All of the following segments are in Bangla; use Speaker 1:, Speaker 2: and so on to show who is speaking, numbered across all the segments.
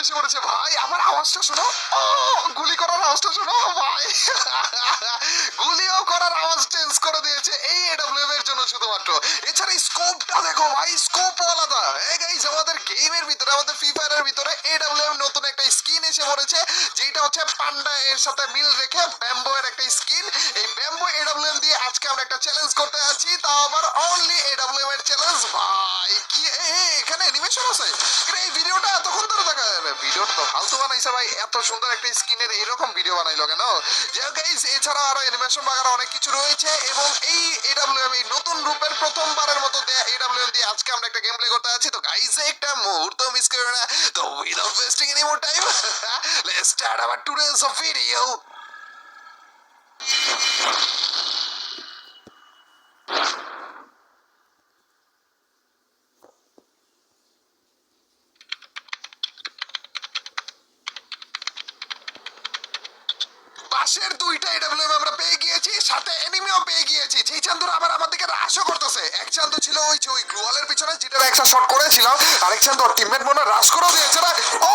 Speaker 1: এসে পড়েছে ভাই। আমার আওয়াজটা শোনো, ও গুলি করার আওয়াজটা শোনো ভাই। গুলিও করার আওয়াজ চেঞ্জ করে দিয়েছে এই এডব্লিউএম এর জন্য শুধুমাত্র। এছাড়া স্কোপটা দেখো ভাই, স্কোপও আলাদা। এই গাইস আমাদের গেমের ভিতরে, আমাদের ফ্রি ফায়ারের ভিতরে এডব্লিউএম নতুন একটা স্কিন এসে পড়েছে, যেটা হচ্ছে পান্ডা এর সাথে মিল রেখে ব্যাম্বো এর একটা স্কিন। এই ব্যাম্বো এডব্লিউএম দিয়ে আজকে আমরা একটা চ্যালেঞ্জ করতে যাচ্ছি, তাও আবার অনলি এডব্লিউএম এর চ্যালেঞ্জ ভাই। কি এখানে অ্যানিমেশন আছে? এই ভিডিওটা এতক্ষণ ধরে দেখা যাবে, ভিডিওটা তো ফালতু বানাইছে ভাই। এত সুন্দর একটা স্কিনের এইরকম ভিডিও বানাইলো কেন? যাই গাইস, এছাড়া আরো অ্যানিমেশন বাগারা অনেক কিছু রয়েছে, এবং এই এডব্লিউএম এই নতুন রূপের প্রথমবারের মতো এডব্লিউএম দিয়ে আজকে আমরা একটা গেম প্লে করতে যাচ্ছি। তো গাইস একটা মুহূর্ত মিস করো না। তো without wasting any more time, let's start our today's video. পাশের দুইটা এডব্লিউএম আমরা পেয়ে গিয়েছি, সাথে এনিমিও পেয়ে গিয়েছি। যেই চান্দুরা আবার আমার দিকে রাশও করতেছে। এক চান্দু ছিল ওই যে ওই গ্লুয়ালের পিছনে, যেটা একটা শট করেছিল, আরেক চান্দু টিমমেট মনে রাশ করেও দিয়েছে না। ও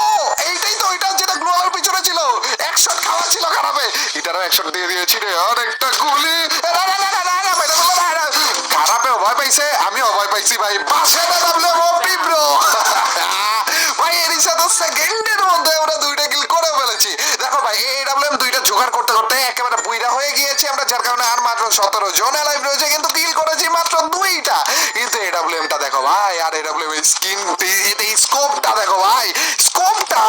Speaker 1: এইটাই তো, ওইটা যেটা গ্লুয়ালের পিছনে ছিল, এক শট খাওয়া ছিল খারাপে, এটারও এক শট দিয়ে দিয়েছি রে। আর একটা গুলি খারাপে ভয় পাইছে, আমিও ভয় পাইছি ভাই। পাশের এডব্লিউএম ব্রো ভাই, এর সাথে সেকেন্ডের মধ্যে আমরা দুইটা কিল করে ফেলেছি। দেখো ভাই, এই এডব্লিউএম দুইটা জোগাড় করতে করতে একেবারে বুইরা হয়ে গিয়েছে আমরা, যার কারণে আর মাত্র 17 জন লাইভ রয়েছে, কিন্তু কিল করেছি মাত্র দুইটা। কিন্তু এডব্লিউএমটা দেখো ভাই, আর এডব্লিউএম স্কিন, এই স্কোপটা দেখো ভাই, স্কোপটা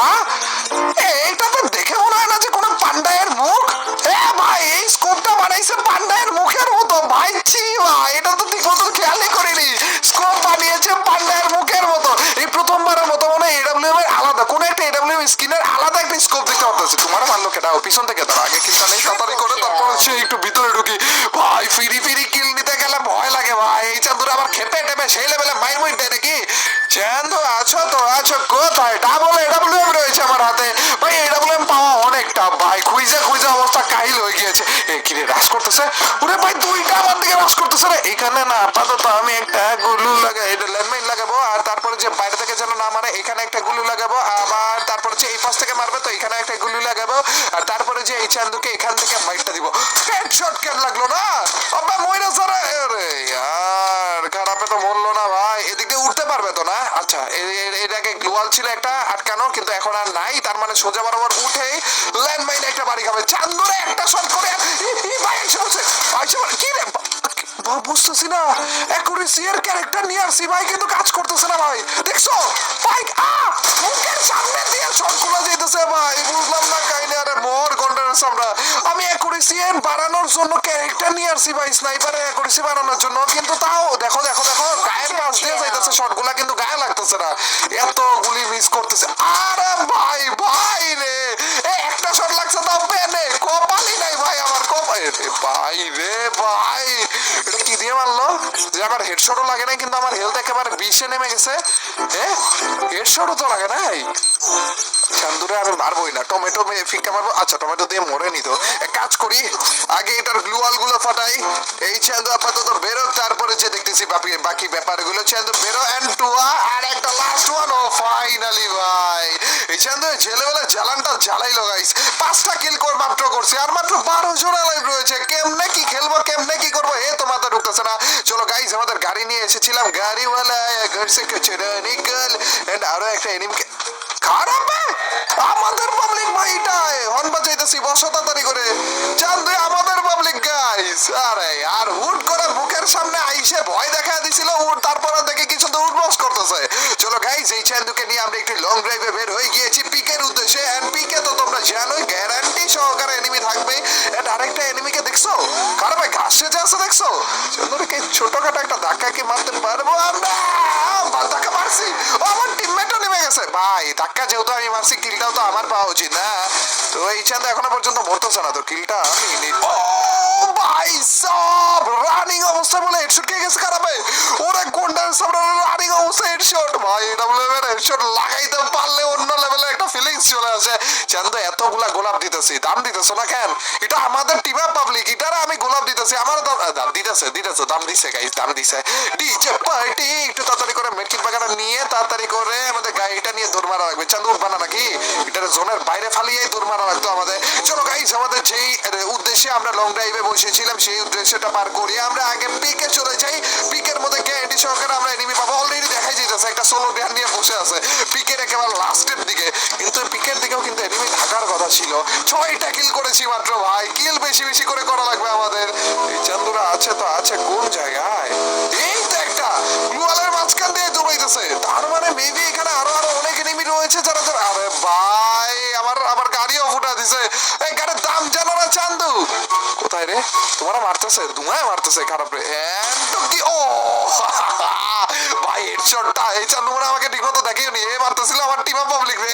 Speaker 1: এইটা তো দেখে মনে হয় না যে কোনো পান্ডায়ের মুখ। হ্যাঁ ভাই, এই স্কোপটা বানাইছে পান্ডায়ের মুখের মতো ভাই। ছি ভাই, এটা তো ঠিক মতো খেয়ালই করিনি। স্কোপ বানিয়েছে পান্ডায়ের মুখের মতো। এই প্রথমবারের মতো মনে হয় এডব্লিউএম এর আলাদা কোন একটা এডব্লিউএম স্কিনের আলাদা একটা স্কোপ দেখতে পাচ্ছি। তোমার মারলো কেটা পিছন থেকে? তার আগে কিলটা নেই, তাড়াতাড়ি করে তারপর হচ্ছে একটু ভিতরে ঢুকি ভাই। ফিরি ফিরি কিল নিতে গেলে ভয় লাগে ভাই। এই চান্দুরা আবার খেপে টেপে সেই লেভেলে মাইর মুইট দেয় নাকি? চান্দু আছো তো আছো কোথায়? ডাবল এডব্লিউএম রয়েছে আমার হাতে ভাই। এডব্লিউএম পাওয়া অনেকটা ভাই, খুঁজে খুঁজে অবস্থা কাহিল হয়ে গিয়েছে। কিরে রাশ করতেছে? ওরে ভাই দুইটা আমার দিকে রাশ করতেছে রে। এখানে না আপাতত আমি একটা গুলু লাগাই, এটা ল্যান্ডমাইন লাগাবো, আর তারপরে যে বাইরে থেকে যেন না মারে এখানে একটা গুলু লাগাবো, আবার তারপরে যে এই পাশ থেকে মারবে তো এখানে একটা গুলু লাগাবো, আর তারপরে যে এই চান্দুকে এখান থেকে মাইরটা দিব। হেডশট কেন লাগলো না? আব্বা মইরা সারা আরে यार, খারাপে তো মরলো না ভাই। এদিক দিয়ে উঠতে পারবে তো না? আচ্ছা, এর আগে গ্লুয়াল ছিল একটা আটকানো, কিন্তু এখন আর নাই, তার মানে সোজা বরাবর উঠে ল্যান্ডমাইন একটা বাড়ি খাবে। চান্দুরে একটা শট করে ভাই এসে বলছে কি রে বুঝতেছি না, অ্যাকুরেসি এর ক্যারেক্টার নিয়ে আসছি ভাই, কিন্তু কাজ করতেছে না ভাই। দেখছো ভাই, মুখের সামনে দিয়ে শটগুলো যেতেছে ভাই, বুঝলাম না কাইলে। আরে মোর কন্টেন্টস আমরা, আমি অ্যাকুরেসি বাড়ানোর জন্য ক্যারেক্টার নিয়ে আসছি ভাই, স্নাইপারের অ্যাকুরেসি বাড়ানোর জন্য, কিন্তু তাও দেখো দেখো দেখো গায়ের পাশ দিয়ে যাইতেছে শটগুলা, কিন্তু গায়ে লাগতেছে না, এত গুলি মিস করতেছে। আরে ভাই ভাই রে, একটা শট লাগছে তাও পেনে, কপালই নাই ভাই আমার, কপাল ভাই রে ভাই। এটা কি দিয়ে মারলো যে আমার হেডশটও লাগে নাই, কিন্তু আমার হেলথ একেবারে 20-এ নেমে গেছে। হ্যাঁ, হেডশটও তো লাগে নাই। চান্দুরে আর মারবোই না, টমেটো ফিক্কা মারবো। আচ্ছা, টমেটো দিয়ে মরে নিত। এক কাজ করি, আগে এটার গ্লুয়াল গুলো ফাটাই। এই চান্দু আপাতত বেরো, তারপরে যে দেখতেছি বাকি ব্যাপারগুলো। চান্দু বেরো, এন্ড টুয়া, আর একটা লাস্ট ওয়ান। ও ফাইনালি ভাই, এই চান্দু ছেলেবেলা জ্বালানটা জ্বালাইলো গাইস। 5টা কিল মাত্র করছে, আর মাত্র 12 জন লাইভ রয়েছে। কেমনে কি খেলবো, কেমনে কি করবো, তো মাথা ঢুকতেছে না। চলো গাইস, আমাদের গাড়ি নিয়ে এসেছিলাম, গাড়িওয়ালা ঘর সে চলে নিকল, এন্ড আরো একটা এনিমিকে খারাপ আমাদের পাবলিক ভাইটাই হর্ন বাজাইতেছি, বসো তাড়াতাড়ি করে। চান্দু আমাদের পাবলিক গাইস। আরে আর হুট করে মুখের সামনে আইসে ভয় দেখা দিছিল, তারপরে দেখে কিছু তো উঠবস করতেছে। চলো গাইস, এই চান্দুকে নিয়ে আমরা একটু লং ড্রাইভে বের হয়ে গিয়েছি পিকের উদ্দেশ্যে। এন্ড পিকে তো তোমরা জানোই গ্যারান্টি সহকারে এনিমি থাকবে। এন্ড আরেকটা এনিমিকে দেখছো খারাপ ঘাসে যে আছে দেখছো? চান্দুকে ছোটখাটো একটা ধাক্কা কি মারতে পারবো আমরা? ধাক্কা মারছি, ও আমার টিমমেটও নেমে গেছে ভাই। ধাক্কা যেহেতু আমি মারছি, কিলটাও তো আমার পাওয়া উচিত না? তো এই চাঁদ এখনো পর্যন্ত মরতেছে না, তো কিলটা আমি ও ভাই সব রানিং অবস্থা বলে হেডশট কে গেছে খারাপে, ওরা কোনটার সামনে রানিং অবস্থা হেডশট ভাই, এটা বলে হেডশট লাগাইতে পারলে অন্য লেভেলের একটা ফিলিংস চলে আসে। চাঁদ এতগুলা গোলাপ দিতেছি, দাম দিতেছো না কেন? এটা আমাদের টিম আপ পাবলিক, এটারে আমি গোলাপ দিতেছি, আমার দাম দিতেছে দাম দিছে গাইস, দাম দিছে। ডিজে পার্টি একটু তাড়াতাড়ি করে মেডকিট বাগানা নিয়ে তাড়াতাড়ি করে আমাদের গাড়িটা নিয়ে দৌড় মারা লাগবে। চাঁদ উঠবা না নাকি? এটার জোনের বাইরে ফালিয়েই দৌড় মারা লাগতো আমাদের। চলো গাইস, আমাদের যেই উদ্দেশ্যে আমরা লং ড্রাইভে বসেছিলাম সেই উদ্দেশ্যটা পার করি আমরা আগে পিকে চলে যাই। পিকের মধ্যে গ্যারান্টি সহকারে আমরা এনিমি পাবো। অলরেডি দেখাই যাইতেছে একটা সোলো ব্যান নিয়ে বসে আছে পিকের একেবারে লাস্টের দিকে, কিন্তু পিকের দিকেও কিন্তু এনিমি থাকার কথা ছিল। 6টা কিল করেছি মাত্র ভাই, কিল বেশি বেশি করে করা লাগবে আমাদের। এই চান্দুরা আছে তো আছে কোন জায়গায়? এই তো একটা গ্লুয়ালের মাঝখান দিয়ে দৌড়াইতেছে, তার মানে মেবি এখানে আরো অনেক এনিমি রয়েছে যারা আরে ভাই আমার গাড়িও ফুটা দিছে। এই গাড়ির দাম জানো না চান্দু? কোথায় রে? তোমারা মারতেছে, ধুমায় মারতেছে খারাপ রে। কি ও ভাই হেডশটটা এই চান্দু মানে আমাকে ঠিকমতো দেখিও নি, এ মারতেছিল আমার টিম আপ পাবলিক রে,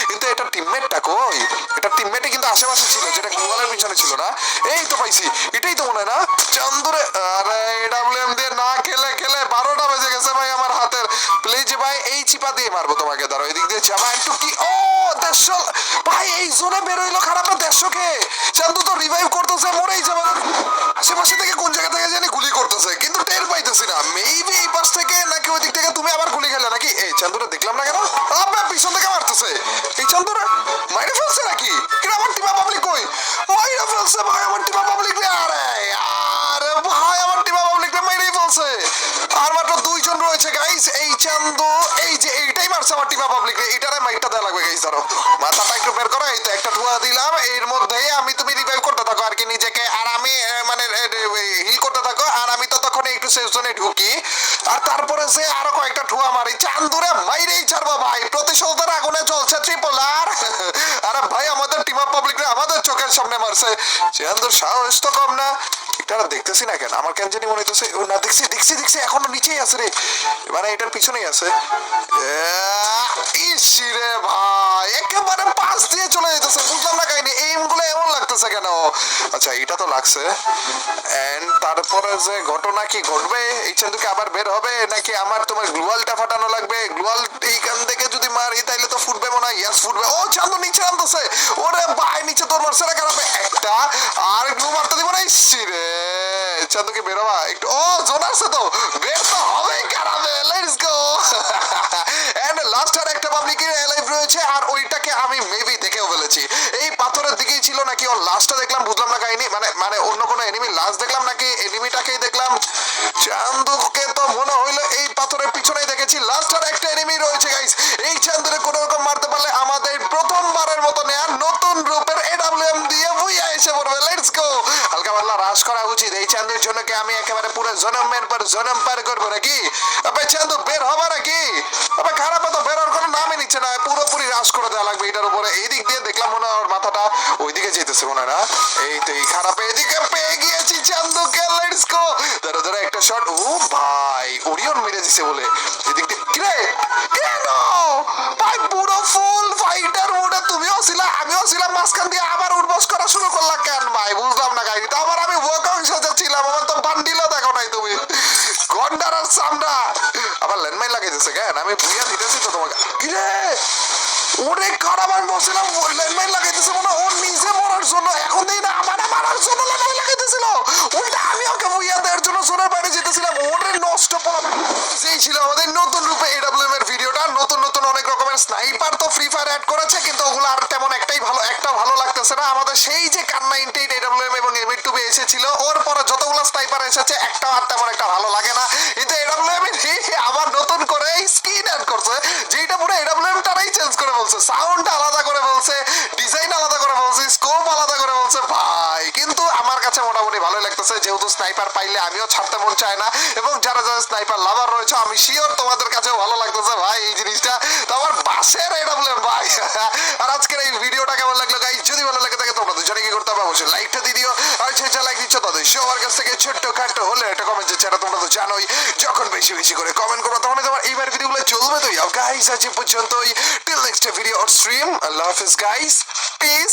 Speaker 1: কিন্তু এটা টিমমেটটা কই? এটা টিমমেটই কিন্তু আশেপাশে ছিল, যেটা গ্লোবালের পিছনে ছিল না। এই তো পাইছি, এটাই তো মনে হয় না চান্দুরে। আরে এডব্লিউএম দিয়ে না খেলে 12টা বেজে গেছে ভাই আমার হাতের। প্লিজ ভাই এই চিপা দিয়ে মারবো তোমাকে, ধরো এদিক দিয়ে যাবা একটু কি। ও 150 ভাই এই জোনে বের হইলো খারাপ 150 কে। চান্দু তো রিভাইভ করতেছে, মরেই যাবে। আশেপাশে থেকে কোন জায়গা থেকে জানি গুলি করতেছে, কিন্তু টের পাইতেছি না। মেবি এই পাশ থেকে নাকি ওই দিক থেকে তুমি আবার গুলি খেলে নাকি? এই চান্দুরে দেখলাম না কেন? আবে পিছন থেকে মারতেছে। এই চান্দুরে মাইরে ফেলছে নাকি? কিন্তু আমার টিমা পাবলিক কই? মাইরে ফেলছে ভাই আমার টিমা পাবলিক রে। আরে ভাই আমার টিমা পাবলিক রে মাইরেই ফেলছে। আর মাত্র 2 জন রয়েছে গাইস। এই চান্দু এই যে এইটাই মারছে আমার টিমা পাবলিক রে, এটারে মাইরটা দেয়া লাগবে গাইস। ধরো মাথাটা একটু বের করো, এই তো একটা ঠুয়া দিলাম। এর মধ্যেই আমি তুমি রিভাইভ করতে থাকো আর কি নিজেকে, আর আমি মানে হিল করতে থাকো, আর আমি তো তখন একটু সেফ জোনে ঢুকি, আর তারপরে সে আরো কয়েকটা ঠুয়া মারি। চান্দুরে মাইরেই ছাড়বো ভাই, প্রতিশোধের আগুনে চলছে ট্রিপল আর। আরে ভাই আমাদের টিম আপ পাবলিক রে আমাদের চোখের সামনে মারছে। চান্দুর সাহস তো কম না। এটা দেখতেছি না কেন? আমার কেন জানি মনে হইতেছে না, দেখছি এখনো নিচেই আছে রে, মানে এটার পিছনেই আছে। ইসিরে ভাই একেবারে পাশ দিয়ে চলে যেতেছে, বুঝলাম না কাহিনী এইম গুলো এমন লাগতেছে কেন? আচ্ছা এটা তো লাগছে, এন্ড তারপরে যে ঘটনা কি ঘটবে? এই চান্দুকে আবার বের হবে নাকি আমার তোমার গ্লুয়ালটা ফাটানো লাগবে? গ্লুয়াল এইখান থেকে যদি মারি তাইলে তো ফুটবে মনে হয়। ইয়াস ফুটবে। ও চান্দু নিচে নামতেছে, ওরে ভাই নিচে তোর মারছে না খারাপ একটা, আর গ্লু মারতে দিব না। ইসিরে চান্দুকে বেরোবা একটু। ও জোন আসছে তো, বের তো হবে কারাবে। Let's go. এন্ড লাস্ট আর একটা পাবলিকের লাইভ রয়েছে, আর ওইটাকে আমি মেবি দেখেও ফেলেছি। এই পাথরের দিকেই ছিল নাকি ওর লাস্টটা দেখলাম, বুঝলাম না কাহিনী। মানে অন্য কোনো এনিমি লাস্ট দেখলাম নাকি এনিমিটাকেই দেখলাম? চান্দুকে তো মনে হইলো এই পাথরের পিছনেই দেখেছি। লাস্ট আর একটা এনিমি রয়েছে গাইস। এই চান্দুরে কোনো রকম মারতে পারলে আমাদের প্রথমবারের মতো নেয়া নতুন রূপের এডব্লিউএম দিয়ে বুইয়া এসে পড়বে। Let's go. হালকা পাতলা রাশ করা উচিত। এই চান্দুর জন্য কি আমি একেবারে পুরো জনমের পর জনম পার করবো নাকি? আবে চান্দু বের হবে নাকি? আবে খারাপ তো বের হওয়ার কোনো নামই নিচ্ছে না, পুরোপুরি রাশ করে দেওয়া লাগবে এটার উপরে। এই দিক দিয়ে দেখলাম মনে হয় ওর মাথাটা ওইদিকে যেতেছে মনে হয় না। এই তো এই খারাপ এদিকে পেয়ে গিয়েছি চান্দুকে। Let's go. ধরো একটা শট। ও ভাই ওরিয়ন মেরে দিছে বলে এদিক দিয়ে কিরে কেন ভাই পুরো ফুল ফাইটার মোডে তুমিও ছিলা আমিও ছিলাম, মাঝখান দিয়ে আবার উঠবস করা শুরু করলাম কেন ভাই? বুঝলাম না গাইনি তো। আবার আমি ওয়ার্কআউট ছিলাম, আমার তো বান্ডিলও দেখো নাই তুমি, গন্ডার আর চামড়া। আবার ল্যান্ডমাইন লাগাইতেছে কেন? আমি বুইয়া দিতেছি তো তোমাকে। কিরে ওরে খারাপ আমি বলছিলাম ল্যান্ডমাইন লাগাইতেছে মনে ওর নিজে মরার জন্য, এখন দিই না আমার মারার জন্য ল্যান্ডমাইন লাগাইতেছিল। ওইটা আমি ওকে বুইয়া দেওয়ার জন্য জোনের বাইরে যেতেছিলাম। ওরে নষ্ট যেই ছিল আমাদের নতুন রূপে এডব্লিউএম এর ভিডিওটা। নতুন অনেক রকমের স্নাইপার তো ফ্রি ফায়ার অ্যাড করেছে, কিন্তু ওগুলো আর তেমন একটা ভালো লাগতেছে না। আমাদের সেই যে কান 98 এডব্লিউএম এবং এম2 এসেছিল, ওর পরে যতগুলো স্নাইপার এসেছে একটা আর তেমন একটা ভালো লাগে না। কিন্তু এডব্লিউএম আবার নতুন করে স্কিন অ্যাড করছে, যেটা পুরো এডব্লিউএম টারাই চেঞ্জ করে বলছে, সাউন্ড আলাদা করে বলছে, ডিজাইন আলাদা করে বলছে, স্কোপ আলাদা করে বলছে ভাই। কিন্তু আমার কাছে মোটামুটি ভালোই লাগতেছে, যেহেতু স্নাইপার পাইলে আমিও ছাড়তে মন চায় না, এবং যারা স্নাইপার লাভার রয়েছে আমি শিওর তোমাদের কাছেও ভালো লাগতেছে ভাই এই জিনিসটা। তো আমার বাসের এডব্লিউএম ভাই। আর আজকের এই ভিডিওটা কেমন লাগলো গাইস? যদি ভালো লাগে থাকে তোমরা দুজনে কি করতে হবে অবশ্যই লাইকটা দিয়ে দিও, আর যে লাইক দিচ্ছ তাদের সবার কাছ থেকে ছোট্ট খাট্ট হলে একটা কমেন্ট দিচ্ছে, এটা তোমরা তো জানোই। যখন বেশি করে কমেন্ট করো তখন তোমার এইবার ভিডিওগুলো চলবে। তো গাইস আজ পর্যন্তই, till next video or stream. আল্লাহ হাফেজ গাইস, পিস।